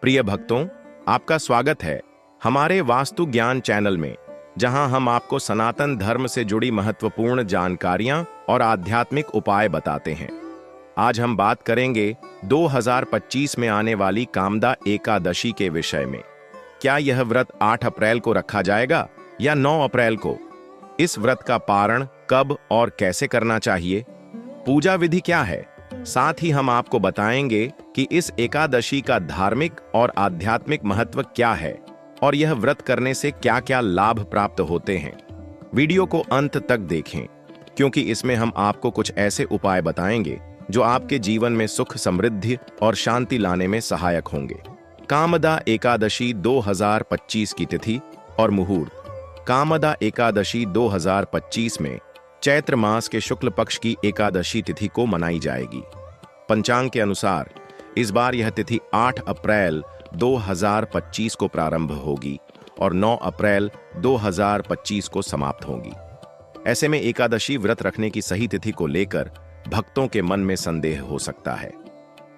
प्रिय भक्तों, आपका स्वागत है हमारे वास्तु ज्ञान चैनल में, जहां हम आपको सनातन धर्म से जुड़ी महत्वपूर्ण जानकारियां और आध्यात्मिक उपाय बताते हैं। आज हम बात करेंगे 2025 में आने वाली कामदा एकादशी के विषय में। क्या यह व्रत 8 अप्रैल को रखा जाएगा या 9 अप्रैल को? इस व्रत का पारण कब और कैसे करना चाहिए? पूजा विधि क्या है? साथ ही हम आपको बताएंगे कि इस एकादशी का धार्मिक और आध्यात्मिक महत्व क्या है और यह व्रत करने से क्या-क्या लाभ प्राप्त होते हैं। वीडियो को अंत तक देखें, क्योंकि इसमें हम आपको कुछ ऐसे उपाय बताएंगे जो आपके जीवन में सुख, समृद्धि और शांति लाने में सहायक होंगे। कामदा एकादशी 2025 की तिथि और मुहूर्त। कामदा एकादशी 2025 में चैत्र मास के शुक्ल पक्ष की एकादशी तिथि को मनाई जाएगी। पंचांग के अनुसार इस बार यह तिथि 8 अप्रैल 2025 को प्रारंभ होगी और 9 अप्रैल 2025 को समाप्त होगी। ऐसे में एकादशी व्रत रखने की सही तिथि को लेकर भक्तों के मन में संदेह हो सकता है।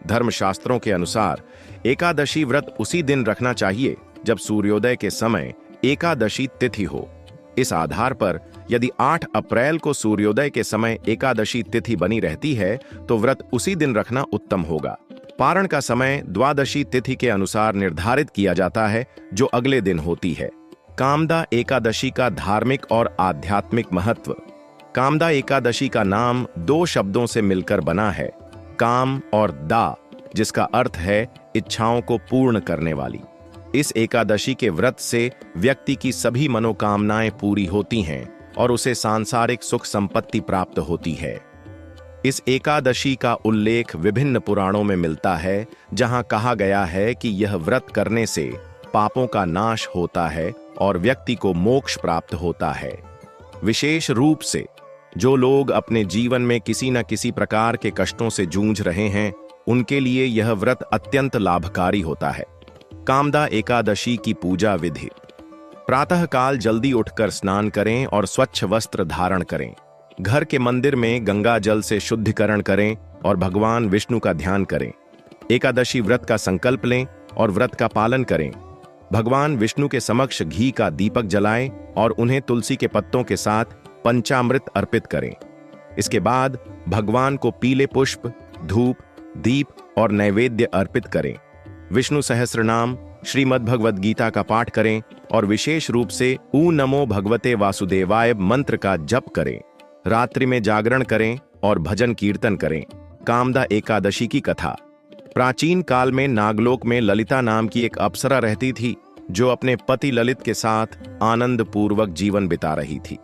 धर्मशास्त्रों के अनुसार एकादशी व्रत उसी दिन रखना चाहिए जब सूर्योदय के समय एकादशी तिथि हो। इस आधार पर यदि 8 अप्रैल को सूर्योदय के समय एकादशी तिथि बनी रहती है तो व्रत उसी दिन रखना उत्तम होगा। पारण का समय द्वादशी तिथि के अनुसार निर्धारित किया जाता है, जो अगले दिन होती है। कामदा एकादशी का धार्मिक और आध्यात्मिक महत्व। कामदा एकादशी का नाम 2 शब्दों से मिलकर बना है, काम और दा, जिसका अर्थ है इच्छाओं को पूर्ण करने वाली। इस एकादशी के व्रत से व्यक्ति की सभी मनोकामनाएं पूरी होती हैं और उसे सांसारिक सुख संपत्ति प्राप्त होती है। इस एकादशी का उल्लेख विभिन्न पुराणों में मिलता है, जहां कहा गया है कि यह व्रत करने से पापों का नाश होता है और व्यक्ति को मोक्ष प्राप्त होता है। विशेष रूप से जो लोग अपने जीवन में किसी न किसी प्रकार के कष्टों से जूझ रहे हैं, उनके लिए यह व्रत अत्यंत लाभकारी होता है। कामदा एकादशी की पूजा विधि। प्रातःकाल जल्दी उठकर स्नान करें और स्वच्छ वस्त्र धारण करें। घर के मंदिर में गंगा जल से शुद्धिकरण करें और भगवान विष्णु का ध्यान करें। एकादशी व्रत का संकल्प लें और व्रत का पालन करें। भगवान विष्णु के समक्ष घी का दीपक जलाएं और उन्हें तुलसी के पत्तों के साथ पंचामृत अर्पित करें। इसके बाद भगवान को पीले पुष्प, धूप, दीप और नैवेद्य अर्पित करें। विष्णु सहस्रनाम, श्रीमद् भगवद गीता का पाठ करें और विशेष रूप से ऊ नमो भगवते वासुदेवाय मंत्र का जप करें। रात्रि में जागरण करें और भजन कीर्तन करें। कामदा एकादशी की कथा। प्राचीन काल में नागलोक में ललिता नाम की एक अप्सरा रहती थी, जो अपने पति ललित के साथ आनंद पूर्वक जीवन बिता रही थी।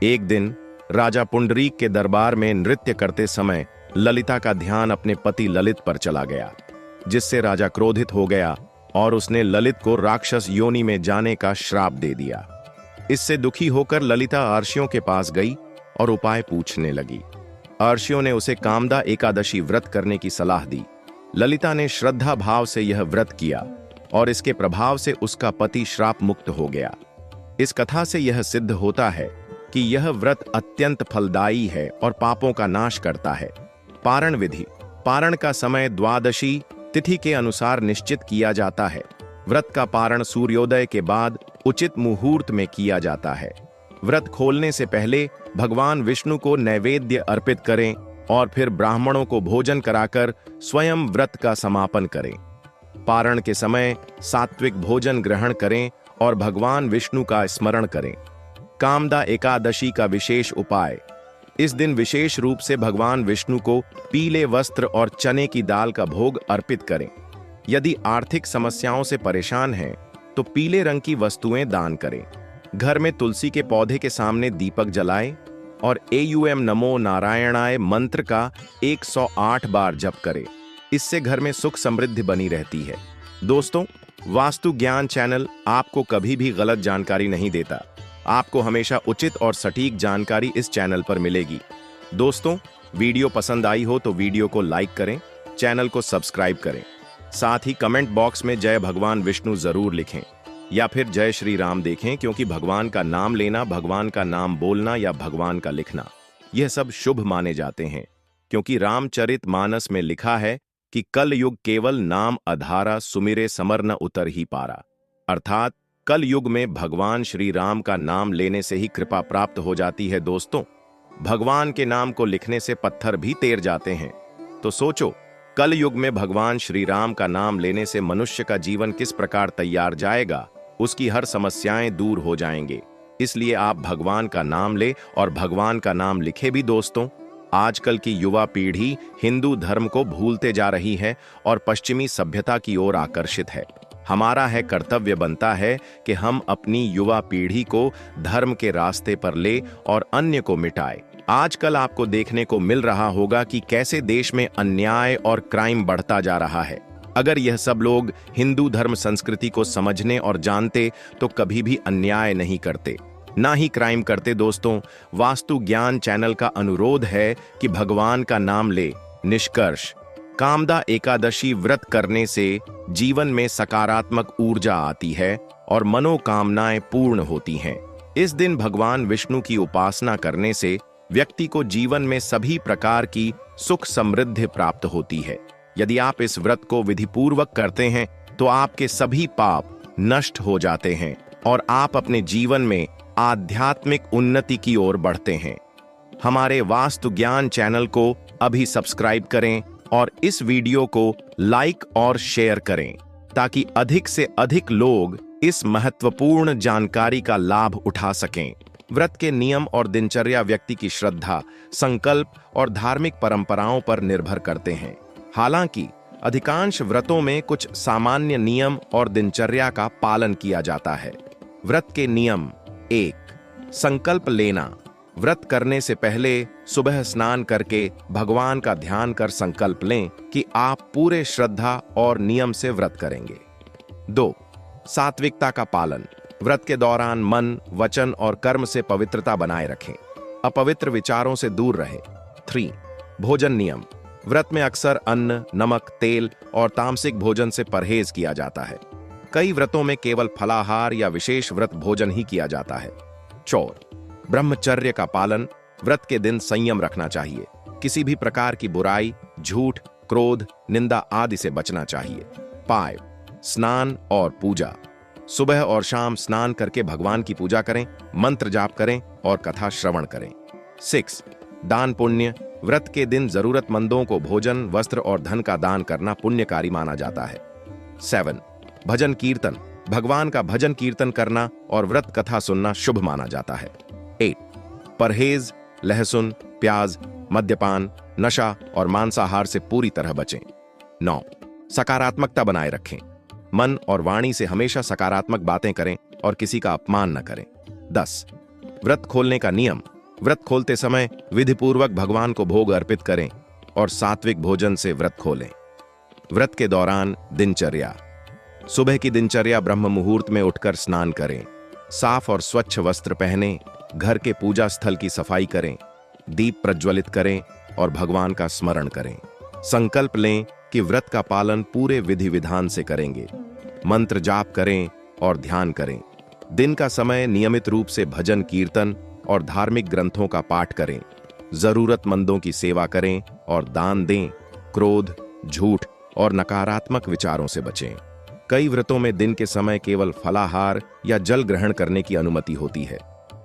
एक दिन राजा पुंडरीक के दरबार में नृत्य करते समय ललिता का ध्यान अपने पति ललित पर चला गया, जिससे राजा क्रोधित हो गया और उसने ललित को राक्षस योनि में जाने का श्राप दे दिया। इससे दुखी होकर ललिता अर्षियों के पास गई और उपाय पूछने लगी। अर्षियों ने उसे कामदा एकादशी व्रत करने की सलाह दी। ललिता ने श्रद्धा भाव से यह व्रत किया और इसके प्रभाव से उसका पति श्राप मुक्त हो गया। इस कथा से यह सिद्ध होता है कि यह व्रत अत्यंत फलदायी है और पापों का नाश करता है। पारण विधि। पारण का समय द्वादशी तिथि के अनुसार निश्चित किया जाता है। व्रत का पारण सूर्योदय के बाद उचित मुहूर्त में किया जाता है। व्रत खोलने से पहले भगवान विष्णु को नैवेद्य अर्पित करें और फिर ब्राह्मणों को भोजन कराकर स्वयं व्रत का समापन करें। पारण के समय सात्विक भोजन ग्रहण करें और भगवान विष्णु का स्मरण करें। कामदा एकादशी का विशेष उपाय। इस दिन विशेष रूप से भगवान विष्णु को पीले वस्त्र और चने की दाल का भोग अर्पित करें। यदि आर्थिक समस्याओं से परेशान हैं, तो पीले रंग की वस्तुएं दान करें। घर में तुलसी के पौधे के सामने दीपक जलाएं और एयूएम नमो नारायणाय मंत्र का 108 बार जप करें। इससे घर में सुख समृद्धि बनी रहती है। दोस्तों, वास्तु ज्ञान चैनल आपको कभी भी गलत जानकारी नहीं देता। आपको हमेशा उचित और सटीक जानकारी इस चैनल पर मिलेगी। दोस्तों, वीडियो पसंद आई हो तो वीडियो को लाइक करें, चैनल को सब्सक्राइब करें। साथ ही कमेंट बॉक्स में जय भगवान विष्णु जरूर लिखें या फिर जय श्री राम देखें, क्योंकि भगवान का नाम लेना, भगवान का नाम बोलना या भगवान का लिखना, यह सब शुभ माने जाते हैं, क्योंकि रामचरित मानस में लिखा है कि कल युग केवल नाम अधारा सुमिरे समर न उतर ही पारा, अर्थात कल युग में भगवान श्री राम का नाम लेने से ही कृपा प्राप्त हो जाती है। दोस्तों, भगवान के नाम को लिखने से पत्थर भी तैर जाते हैं। तो सोचो, कल युग में भगवान श्री राम का नाम लेने से मनुष्य का जीवन किस प्रकार तैयार जाएगा, उसकी हर समस्याएं दूर हो जाएंगे। इसलिए आप भगवान का नाम ले और भगवान का नाम लिखे भी। दोस्तों, आजकल की युवा पीढ़ी हिंदू धर्म को भूलते जा रही है और पश्चिमी सभ्यता की ओर आकर्षित है। हमारा कर्तव्य बनता है कि हम अपनी युवा पीढ़ी को धर्म के रास्ते पर ले और अन्य को मिटाए। आजकल आपको देखने को मिल रहा होगा कि कैसे देश में अन्याय और क्राइम बढ़ता जा रहा है। अगर यह सब लोग हिंदू धर्म संस्कृति को समझने और जानते तो कभी भी अन्याय नहीं करते, ना ही क्राइम करते। दोस्तों, वास्तु ज्ञान चैनल का अनुरोध है कि भगवान का नाम ले। निष्कर्ष, कामदा एकादशी व्रत करने से जीवन में सकारात्मक ऊर्जा आती है और मनोकामनाएं पूर्ण होती हैं। इस दिन भगवान विष्णु की उपासना करने से व्यक्ति को जीवन में सभी प्रकार की सुख समृद्धि प्राप्त होती है। यदि आप इस व्रत को विधिपूर्वक करते हैं तो आपके सभी पाप नष्ट हो जाते हैं और आप अपने जीवन में आध्यात्मिक उन्नति की ओर बढ़ते हैं। हमारे वास्तु ज्ञान चैनल को अभी सब्सक्राइब करें और इस वीडियो को लाइक और शेयर करें ताकि अधिक से अधिक लोग इस महत्वपूर्ण जानकारी का लाभ उठा सकें। व्रत के नियम और दिनचर्या व्यक्ति की श्रद्धा, संकल्प और धार्मिक परंपराओं पर निर्भर करते हैं। हालांकि अधिकांश व्रतों में कुछ सामान्य नियम और दिनचर्या का पालन किया जाता है। व्रत के नियम: 1. संकल्प लेना। व्रत करने से पहले सुबह स्नान करके भगवान का ध्यान कर संकल्प लें कि आप पूरे श्रद्धा और नियम से व्रत करेंगे। 2. सात्विकता का पालन। व्रत के दौरान मन, वचन और कर्म से पवित्रता बनाए रखें, अपवित्र विचारों से दूर रहे। 3. भोजन नियम। व्रत में अक्सर अन्न, नमक, तेल और तामसिक भोजन से परहेज किया जाता है। कई व्रतों में केवल फलाहार या विशेष व्रत भोजन ही किया जाता है। 4. ब्रह्मचर्य का पालन। व्रत के दिन संयम रखना चाहिए। किसी भी प्रकार की बुराई, झूठ, क्रोध, निंदा आदि से बचना चाहिए। 5. स्नान और पूजा। सुबह और शाम स्नान करके भगवान की पूजा करें, मंत्र जाप करें और कथा श्रवण करें। 6. दान पुण्य। व्रत के दिन जरूरतमंदों को भोजन, वस्त्र और धन का दान करना पुण्यकारी माना जाता है। 7. भजन कीर्तन। भगवान का भजन कीर्तन करना और व्रत कथा सुनना शुभ माना जाता है। 8. परहेज। लहसुन, प्याज, मद्यपान, नशा और मांसाहार से पूरी तरह बचें। 9. सकारात्मकता बनाए रखें। मन और वाणी से हमेशा सकारात्मक बातें करें और किसी का अपमान न करें। 10. व्रत खोलने का नियम। व्रत खोलते समय विधिपूर्वक भगवान को भोग अर्पित करें और सात्विक भोजन से व्रत खोलें। व्रत के दौरान दिनचर्या। सुबह की दिनचर्या: ब्रह्म मुहूर्त में उठकर स्नान करें, साफ और स्वच्छ वस्त्र पहनें, घर के पूजा स्थल की सफाई करें, दीप प्रज्वलित करें और भगवान का स्मरण करें। संकल्प लें कि व्रत का पालन पूरे विधि विधान से करेंगे। मंत्र जाप करें और ध्यान करें। दिन का समय नियमित रूप से भजन कीर्तन और धार्मिक ग्रंथों का पाठ करें। जरूरतमंदों की सेवा करें और दान दें। क्रोध, झूठ और नकारात्मक विचारों से बचें। कई व्रतों में दिन के समय केवल फलाहार या जल ग्रहण करने की अनुमति होती है।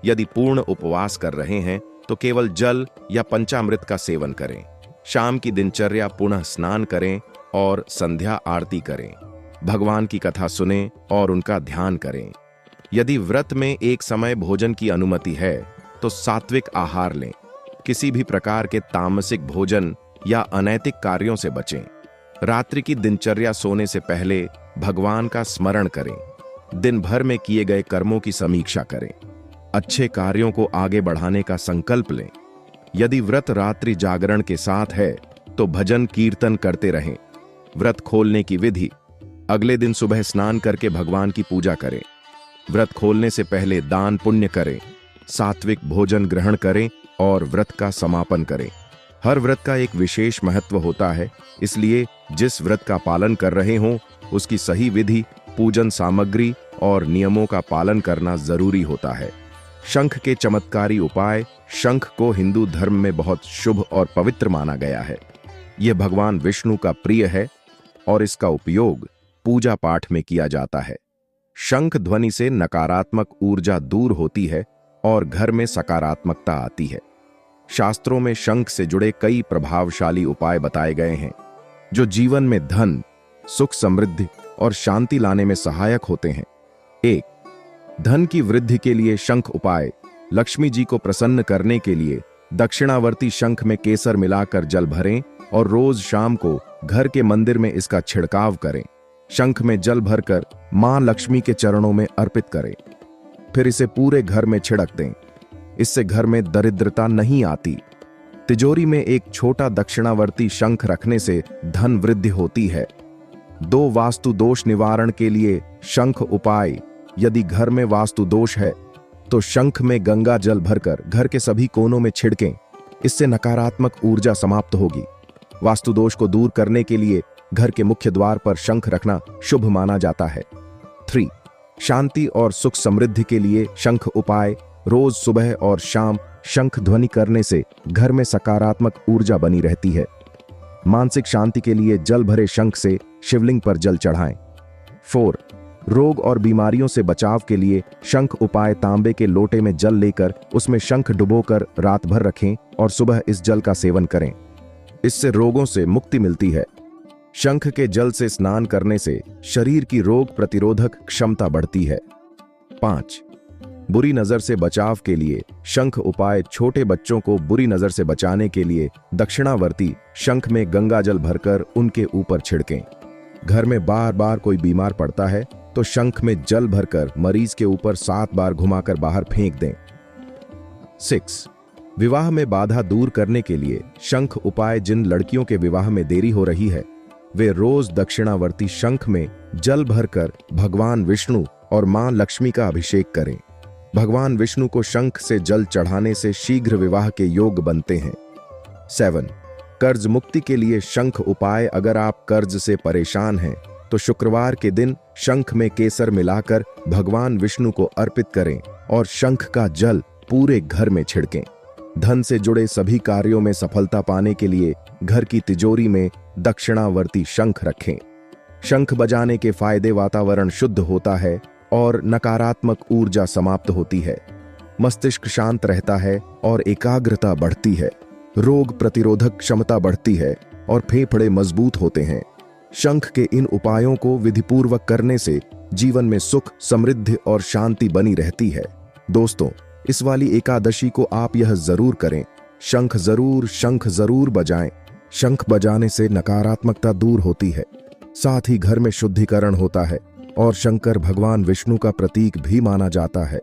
यदि पूर्ण उपवास कर रहे हैं तो केवल जल या पंचामृत का सेवन करें। शाम की दिनचर्या: पुनः स्नान करें और संध्या आरती करें, भगवान की कथा सुनें और उनका ध्यान करें। यदि व्रत में एक समय भोजन की अनुमति है तो सात्विक आहार लें। किसी भी प्रकार के तामसिक भोजन या अनैतिक कार्यों से बचें। रात्रि की दिनचर्या: सोने से पहले भगवान का स्मरण करें। दिन भर में किए गए कर्मों की समीक्षा करें। अच्छे कार्यों को आगे बढ़ाने का संकल्प लें। यदि व्रत रात्रि जागरण के साथ है तो भजन कीर्तन करते रहें। व्रत खोलने की विधि: अगले दिन सुबह स्नान करके भगवान की पूजा करें। व्रत खोलने से पहले दान पुण्य करें, सात्विक भोजन ग्रहण करें और व्रत का समापन करें। हर व्रत का एक विशेष महत्व होता है, इसलिए जिस व्रत का पालन कर रहे हों उसकी सही विधि, पूजन सामग्री और नियमों का पालन करना जरूरी होता है। शंख के चमत्कारी उपाय: शंख को हिंदू धर्म में बहुत शुभ और पवित्र माना गया है। यह भगवान विष्णु का प्रिय है और इसका उपयोग पूजा पाठ में किया जाता है। शंख ध्वनि से नकारात्मक ऊर्जा दूर होती है और घर में सकारात्मकता आती है। शास्त्रों में शंख से जुड़े कई प्रभावशाली उपाय बताए गए हैं जो जीवन में धन, सुख, समृद्धि और शांति लाने में सहायक होते हैं। 1. धन की वृद्धि के लिए शंख उपाय। लक्ष्मी जी को प्रसन्न करने के लिए दक्षिणावर्ती शंख में केसर मिलाकर जल भरें और रोज शाम को घर के मंदिर में इसका छिड़काव करें। शंख में जल भरकर मां लक्ष्मी के चरणों में अर्पित करें, फिर इसे पूरे घर में छिड़क दें। इससे घर में दरिद्रता नहीं आती। तिजोरी में एक छोटा दक्षिणावर्ती शंख रखने से धन वृद्धि होती है। 2. वास्तु दोष निवारण के लिए शंख उपाय। यदि घर में वास्तु दोष है तो शंख में गंगा जल भरकर घर के सभी कोनों में छिड़कें। इससे नकारात्मक ऊर्जा समाप्त होगी। वास्तु दोष को दूर करने के लिए घर के मुख्य द्वार पर शंख रखना शुभ माना जाता है। 3. शांति और सुख समृद्धि के लिए शंख उपाय। रोज सुबह और शाम शंख ध्वनि करने से घर में सकारात्मक ऊर्जा बनी रहती है। मानसिक शांति के लिए जल भरे शंख से शिवलिंग पर जल चढ़ाएं। 4. रोग और बीमारियों से बचाव के लिए शंख उपाय। तांबे के लोटे में जल लेकर उसमें शंख डुबोकर रात भर रखें और सुबह इस जल का सेवन करें। इससे रोगों से मुक्ति मिलती है। शंख के जल से स्नान करने से शरीर की रोग प्रतिरोधक क्षमता बढ़ती है। 5. बुरी नजर से बचाव के लिए शंख उपाय। छोटे बच्चों को बुरी नजर से बचाने के लिए दक्षिणावर्ती शंख में गंगा जल भरकर उनके ऊपर छिड़कें। घर में बार बार कोई बीमार पड़ता है तो शंख में जल भरकर मरीज के ऊपर 7 बार घुमाकर बाहर फेंक दें। 6. विवाह में बाधा दूर करने के लिए शंख उपाय। जिन लड़कियों के विवाह में देरी हो रही है वे रोज दक्षिणावर्ती शंख में जल भरकर भगवान विष्णु और मां लक्ष्मी का अभिषेक करें। भगवान विष्णु को शंख से जल चढ़ाने से शीघ्र विवाह के योग बनते हैं। 7. कर्ज मुक्ति के लिए शंख उपाय। अगर आप कर्ज से परेशान हैं तो शुक्रवार के दिन शंख में केसर मिलाकर भगवान विष्णु को अर्पित करें और शंख का जल पूरे घर में छिड़कें। धन से जुड़े सभी कार्यों में सफलता पाने के लिए घर की तिजोरी में दक्षिणावर्ती शंख रखें। शंख बजाने के फायदे। वातावरण शुद्ध होता है और नकारात्मक ऊर्जा समाप्त होती है। मस्तिष्क शांत रहता है और एकाग्रता बढ़ती है। रोग प्रतिरोधक क्षमता बढ़ती है और फेफड़े मजबूत होते हैं। शंख के इन उपायों को विधिपूर्वक करने से जीवन में सुख, समृद्धि और शांति बनी रहती है। दोस्तों, इस वाली एकादशी को आप यह जरूर करें। शंख जरूर बजाएं। शंख बजाने से नकारात्मकता दूर होती है, साथ ही घर में शुद्धिकरण होता है और शंकर भगवान विष्णु का प्रतीक भी माना जाता है,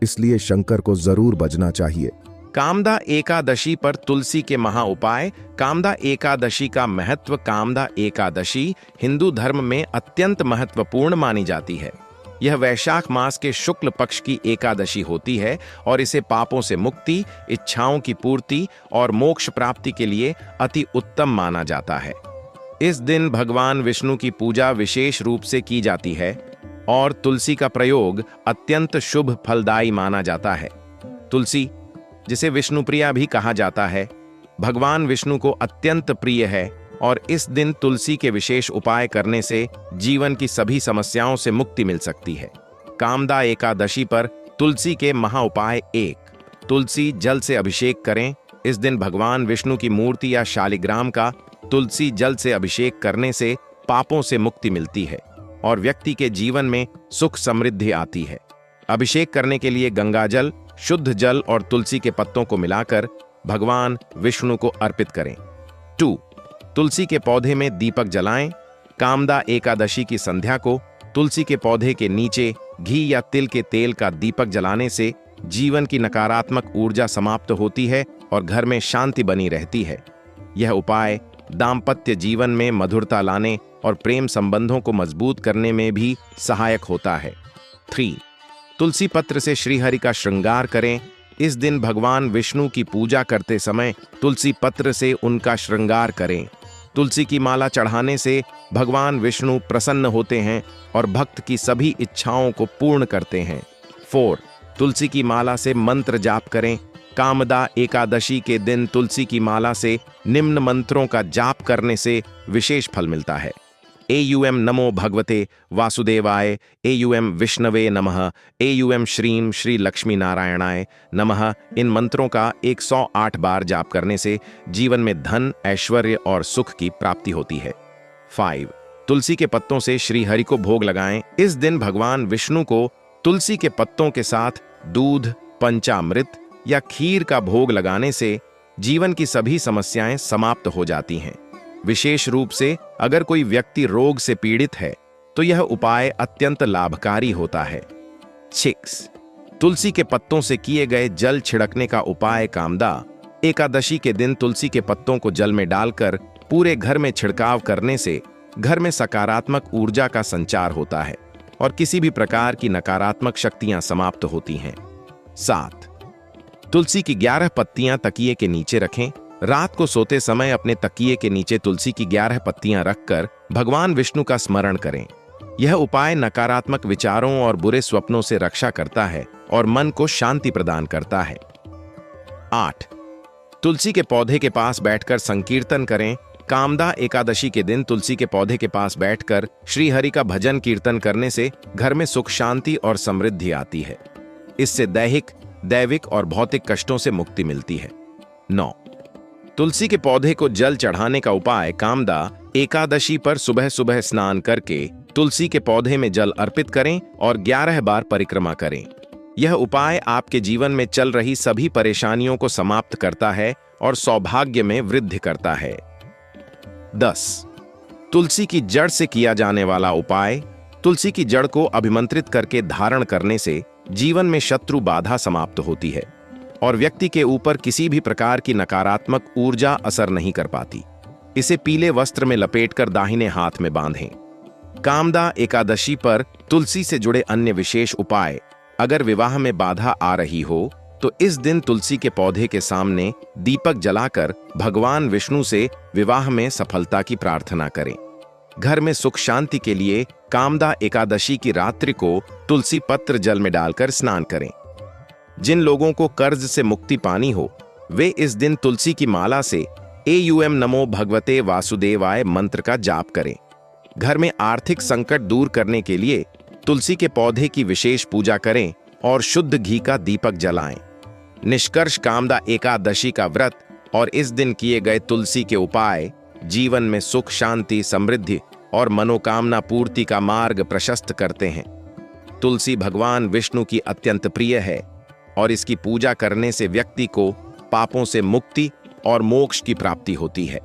इसलिए शंकर को जरूर बजना चाहिए। कामदा एकादशी पर तुलसी के महा उपाय। कामदा एकादशी का महत्व। कामदा एकादशी हिंदू धर्म में अत्यंत महत्वपूर्ण मानी जाती है। यह वैशाख मास के शुक्ल पक्ष की एकादशी होती है और इसे पापों से मुक्ति, इच्छाओं की पूर्ति और मोक्ष प्राप्ति के लिए अति उत्तम माना जाता है। इस दिन भगवान विष्णु की पूजा विशेष रूप से की जाती है और तुलसी का प्रयोग अत्यंत शुभ फलदायी माना जाता है। तुलसी, जिसे विष्णुप्रिया भी कहा जाता है, भगवान विष्णु को अत्यंत प्रिय है और इस दिन तुलसी के विशेष उपाय करने से जीवन की सभी समस्याओं से मुक्ति मिल सकती है। कामदा एकादशी पर तुलसी के महा उपाय। 1. तुलसी जल से अभिषेक करें। इस दिन भगवान विष्णु की मूर्ति या शालिग्राम का तुलसी जल से अभिषेक करने से पापों से मुक्ति मिलती है और व्यक्ति के जीवन में सुख समृद्धि आती है। अभिषेक करने के लिए गंगाजल, शुद्ध जल और तुलसी के पत्तों को मिलाकर भगवान विष्णु को अर्पित करें। 2. तुलसी के पौधे में दीपक जलाएं। कामदा एकादशी की संध्या को तुलसी के पौधे के नीचे घी या तिल के तेल का दीपक जलाने से जीवन की नकारात्मक ऊर्जा समाप्त होती है और घर में शांति बनी रहती है। यह उपाय दाम्पत्य जीवन में मधुरता लाने और प्रेम संबंधों को मजबूत करने में भी सहायक होता है। 3. तुलसी पत्र से श्रीहरि का श्रृंगार करें। इस दिन भगवान विष्णु की पूजा करते समय तुलसी पत्र से उनका श्रृंगार करें। तुलसी की माला चढ़ाने से भगवान विष्णु प्रसन्न होते हैं और भक्त की सभी इच्छाओं को पूर्ण करते हैं। 4. तुलसी की माला से मंत्र जाप करें। कामदा एकादशी के दिन तुलसी की माला से निम्न मंत्रों का जाप करने से विशेष फल मिलता है। एयूएम नमो भगवते वासुदेवाय, एयूएम विष्णवे नमः, एयूएम श्रीम श्री लक्ष्मी नारायणाय नमः। इन मंत्रों का 108 बार जाप करने से जीवन में धन, ऐश्वर्य और सुख की प्राप्ति होती है। 5. तुलसी के पत्तों से श्री हरि को भोग लगाएं। इस दिन भगवान विष्णु को तुलसी के पत्तों के साथ दूध, पंचामृत या खीर का भोग लगाने से जीवन की सभी समस्याएं समाप्त हो जाती हैं। विशेष रूप से अगर कोई व्यक्ति रोग से पीड़ित है तो यह उपाय अत्यंत लाभकारी होता है। 6. तुलसी के पत्तों से किए गए जल छिड़कने का उपाय। कामदा एकादशी के दिन तुलसी के पत्तों को जल में डालकर पूरे घर में छिड़काव करने से घर में सकारात्मक ऊर्जा का संचार होता है और किसी भी प्रकार की नकारात्मक शक्तियां समाप्त होती हैं। 7. तुलसी की 11 पत्तियां तकिए के नीचे रखें। रात को सोते समय अपने तकिए के नीचे तुलसी की 11 पत्तियां रखकर भगवान विष्णु का स्मरण करें। यह उपाय नकारात्मक विचारों और बुरे स्वप्नों से रक्षा करता है और मन को शांति प्रदान करता है। 8. तुलसी के पौधे के पास बैठकर संकीर्तन करें। कामदा एकादशी के दिन तुलसी के पौधे के पास बैठकर श्री हरि का भजन कीर्तन करने से घर में सुख, शांति और समृद्धि आती है। इससे दैविक और भौतिक कष्टों से मुक्ति मिलती है। 9. तुलसी के पौधे को जल चढ़ाने का उपाय। कामदा एकादशी पर सुबह सुबह स्नान करके तुलसी के पौधे में जल अर्पित करें और 11 बार परिक्रमा करें। यह उपाय आपके जीवन में चल रही सभी परेशानियों को समाप्त करता है और सौभाग्य में वृद्धि करता है। 10. तुलसी की जड़ से किया जाने वाला उपाय। तुलसी की जड़ को अभिमंत्रित करके धारण करने से जीवन में शत्रु बाधा समाप्त होती है और व्यक्ति के ऊपर किसी भी प्रकार की नकारात्मक ऊर्जा असर नहीं कर पाती। इसे पीले वस्त्र में लपेटकर दाहिने हाथ में बांधें। कामदा एकादशी पर तुलसी से जुड़े अन्य विशेष उपाय। अगर विवाह में बाधा आ रही हो तो इस दिन तुलसी के पौधे के सामने दीपक जलाकर भगवान विष्णु से विवाह में सफलता की प्रार्थना करें। घर में सुख शांति के लिए कामदा एकादशी की रात्रि को तुलसी पत्र जल में डालकर स्नान करें। जिन लोगों को कर्ज से मुक्ति पानी हो वे इस दिन तुलसी की माला से एयूएम नमो भगवते वासुदेवाय मंत्र का जाप करें। घर में आर्थिक संकट दूर करने के लिए तुलसी के पौधे की विशेष पूजा करें और शुद्ध घी का दीपक जलाएं। निष्कर्ष, कामदा एकादशी का व्रत और इस दिन किए गए तुलसी के उपाय जीवन में सुख, शांति, समृद्धि और मनोकामना पूर्ति का मार्ग प्रशस्त करते हैं। तुलसी भगवान विष्णु की अत्यंत प्रिय है और इसकी पूजा करने से व्यक्ति को पापों से मुक्ति और मोक्ष की प्राप्ति होती है।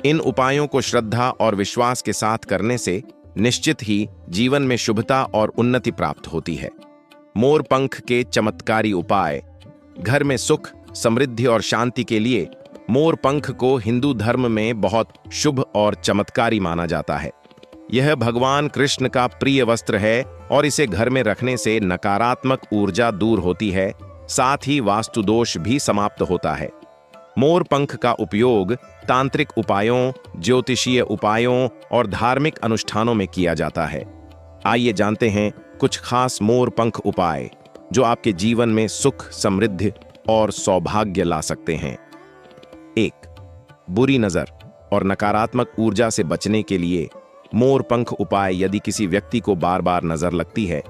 इन उपायों को श्रद्धा और विश्वास के साथ करने से निश्चित ही जीवन में शुभता और उन्नति प्राप्त होती है। मोर पंख के चमत्कारी उपाय। घर में सुख, समृद्धि और शांति के लिए मोर पंख को हिंदू धर्म में बहुत शुभ और चमत्कारी माना जाता है। यह भगवान कृष्ण का प्रिय वस्त्र है और इसे घर में रखने से नकारात्मक ऊर्जा दूर होती है, साथ ही वास्तु दोष भी समाप्त होता है। मोर पंख का उपयोग तांत्रिक उपायों, ज्योतिषीय उपायों और धार्मिक अनुष्ठानों में किया जाता है। आइए जानते हैं कुछ खास मोर पंख उपाय जो आपके जीवन में सुख, समृद्धि और सौभाग्य ला सकते हैं। 1. बुरी नजर और नकारात्मक ऊर्जा से बचने के लिए मोर पंख उपाय। यदि किसी व्यक्ति को बार बार नजर लगती है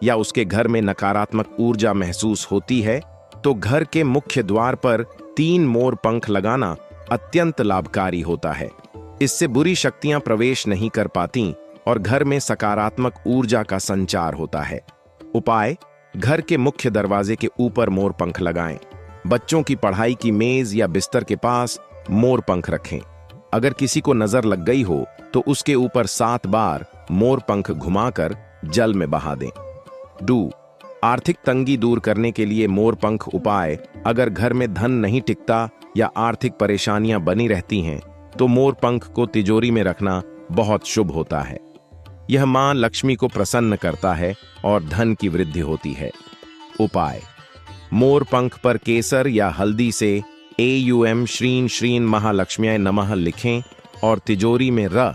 या उसके घर में नकारात्मक ऊर्जा महसूस होती है तो घर के मुख्य द्वार पर 3 मोर पंख लगाना अत्यंत लाभकारी होता है। इससे बुरी शक्तियां प्रवेश नहीं कर पाती और घर में सकारात्मक ऊर्जा का संचार होता है। उपाय: घर के मुख्य दरवाजे के ऊपर मोर पंख लगाएं। बच्चों की पढ़ाई की मेज या बिस्तर के पास मोर पंख रखें। अगर किसी को नजर लग गई हो तो उसके ऊपर 7 बार मोर पंख घुमाकर जल में बहा दें। 2. आर्थिक तंगी दूर करने के लिए मोर पंख उपाय। अगर घर में धन नहीं टिकता या आर्थिक परेशानियां बनी रहती हैं तो मोर पंख को तिजोरी में रखना बहुत शुभ होता है। यह मां लक्ष्मी को प्रसन्न करता है और धन की वृद्धि होती है। उपाय: मोर पंख पर केसर या हल्दी से एयूएम श्रीं श्रीं महालक्ष्म्याय नमः लिखें और तिजोरी में र